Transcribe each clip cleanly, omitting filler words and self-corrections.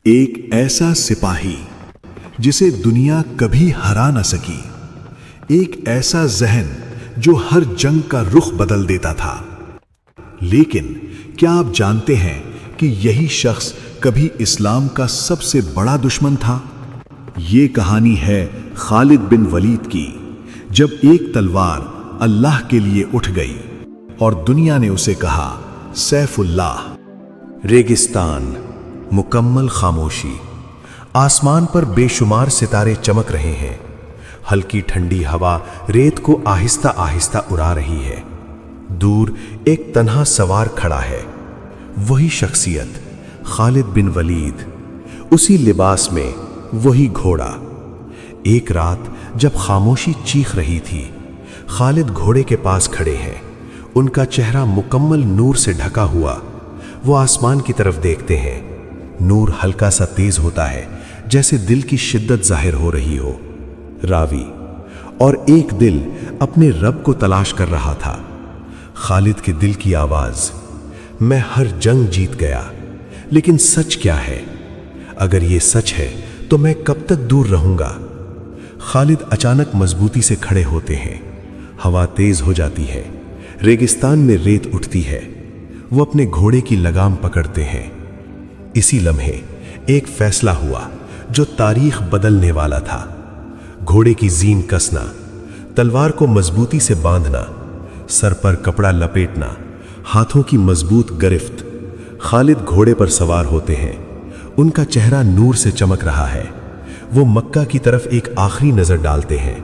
ایک ایسا سپاہی جسے دنیا کبھی ہرا نہ سکی، ایک ایسا ذہن جو ہر جنگ کا رخ بدل دیتا تھا۔ لیکن کیا آپ جانتے ہیں کہ یہی شخص کبھی اسلام کا سب سے بڑا دشمن تھا؟ یہ کہانی ہے خالد بن ولید کی، جب ایک تلوار اللہ کے لیے اٹھ گئی اور دنیا نے اسے کہا سیف اللہ۔ ریگستان، مکمل خاموشی، آسمان پر بے شمار ستارے چمک رہے ہیں، ہلکی ٹھنڈی ہوا ریت کو آہستہ آہستہ اڑا رہی ہے۔ دور ایک تنہا سوار کھڑا ہے، وہی شخصیت خالد بن ولید، اسی لباس میں، وہی گھوڑا۔ ایک رات جب خاموشی چیخ رہی تھی، خالد گھوڑے کے پاس کھڑے ہیں، ان کا چہرہ مکمل نور سے ڈھکا ہوا۔ وہ آسمان کی طرف دیکھتے ہیں، نور ہلکا سا تیز ہوتا ہے، جیسے دل کی شدت ظاہر ہو رہی ہو۔ راوی: اور ایک دل اپنے رب کو تلاش کر رہا تھا۔ خالد کے دل کی آواز: میں ہر جنگ جیت گیا، لیکن سچ کیا ہے؟ اگر یہ سچ ہے تو میں کب تک دور رہوں گا؟ خالد اچانک مضبوطی سے کھڑے ہوتے ہیں، ہوا تیز ہو جاتی ہے، ریگستان میں ریت اٹھتی ہے۔ وہ اپنے گھوڑے کی لگام پکڑتے ہیں۔ اسی لمحے ایک فیصلہ ہوا جو تاریخ بدلنے والا تھا۔ گھوڑے کی زین کسنا، تلوار کو مضبوطی سے باندھنا، سر پر کپڑا لپیٹنا، ہاتھوں کی مضبوط گرفت۔ خالد گھوڑے پر سوار ہوتے ہیں، ان کا چہرہ نور سے چمک رہا ہے۔ وہ مکہ کی طرف ایک آخری نظر ڈالتے ہیں،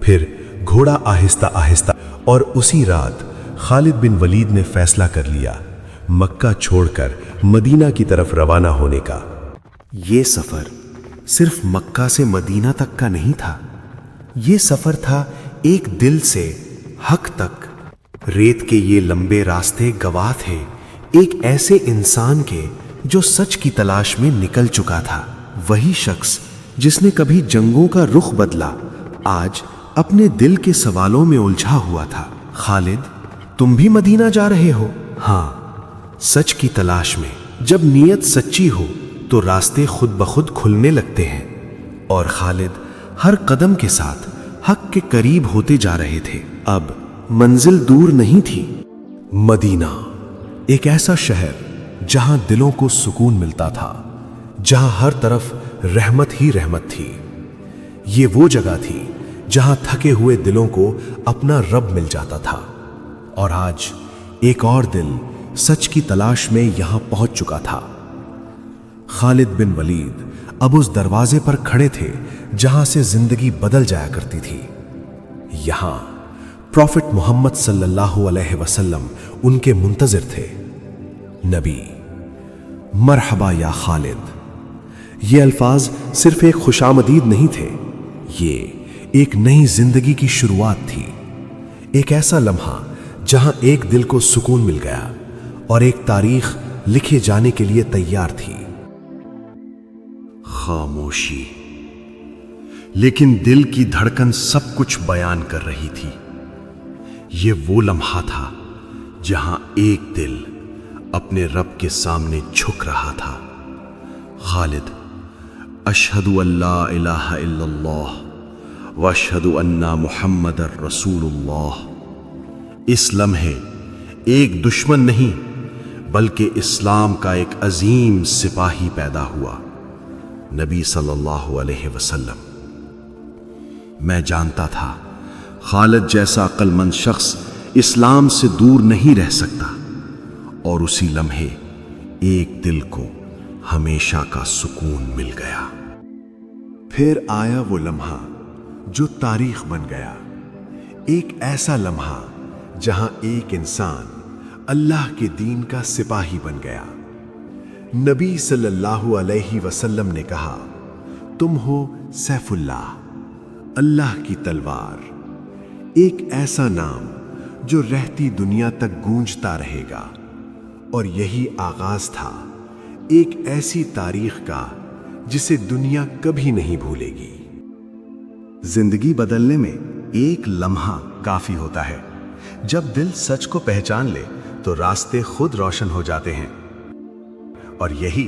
پھر گھوڑا آہستہ آہستہ، اور اسی رات خالد بن ولید نے فیصلہ کر لیا، مکہ چھوڑ کر مدینہ کی طرف روانہ ہونے کا۔ یہ سفر صرف مکہ سے مدینہ تک کا نہیں تھا، یہ سفر تھا ایک دل سے حق تک۔ ریت کے یہ لمبے راستے گواہ تھے ایک ایسے انسان کے جو سچ کی تلاش میں نکل چکا تھا۔ وہی شخص جس نے کبھی جنگوں کا رخ بدلا، آج اپنے دل کے سوالوں میں الجھا ہوا تھا۔ خالد، تم بھی مدینہ جا رہے ہو؟ ہاں، سچ کی تلاش میں۔ جب نیت سچی ہو تو راستے خود بخود کھلنے لگتے ہیں، اور خالد ہر قدم کے ساتھ حق کے قریب ہوتے جا رہے تھے۔ اب منزل دور نہیں تھی۔ مدینہ، ایک ایسا شہر جہاں دلوں کو سکون ملتا تھا، جہاں ہر طرف رحمت ہی رحمت تھی۔ یہ وہ جگہ تھی جہاں تھکے ہوئے دلوں کو اپنا رب مل جاتا تھا۔ اور آج ایک اور دل سچ کی تلاش میں یہاں پہنچ چکا تھا۔ خالد بن ولید اب اس دروازے پر کھڑے تھے جہاں سے زندگی بدل جایا کرتی تھی۔ یہاں پروفٹ محمد صلی اللہ علیہ وسلم ان کے منتظر تھے۔ نبی: مرحبا یا خالد۔ یہ الفاظ صرف ایک خوشامدید نہیں تھے، یہ ایک نئی زندگی کی شروعات تھی۔ ایک ایسا لمحہ جہاں ایک دل کو سکون مل گیا اور ایک تاریخ لکھے جانے کے لیے تیار تھی۔ خاموشی، لیکن دل کی دھڑکن سب کچھ بیان کر رہی تھی۔ یہ وہ لمحہ تھا جہاں ایک دل اپنے رب کے سامنے جھک رہا تھا۔ خالد: اشہد ان لا الہ الا اللہ واشہد ان محمد رسول اللہ۔ اس لمحے ایک دشمن نہیں بلکہ اسلام کا ایک عظیم سپاہی پیدا ہوا، نبی صلی اللہ علیہ وسلم۔ میں جانتا تھا خالد جیسا عقل مند شخص اسلام سے دور نہیں رہ سکتا، اور اسی لمحے ایک دل کو ہمیشہ کا سکون مل گیا۔ پھر آیا وہ لمحہ جو تاریخ بن گیا، ایک ایسا لمحہ جہاں ایک انسان اللہ کے دین کا سپاہی بن گیا۔ نبی صلی اللہ علیہ وسلم نے کہا، تم ہو سیف اللہ، اللہ کی تلوار، ایک ایسا نام جو رہتی دنیا تک گونجتا رہے گا۔ اور یہی آغاز تھا ایک ایسی تاریخ کا جسے دنیا کبھی نہیں بھولے گی۔ زندگی بدلنے میں ایک لمحہ کافی ہوتا ہے۔ جب دل سچ کو پہچان لے تو راستے خود روشن ہو جاتے ہیں، اور یہی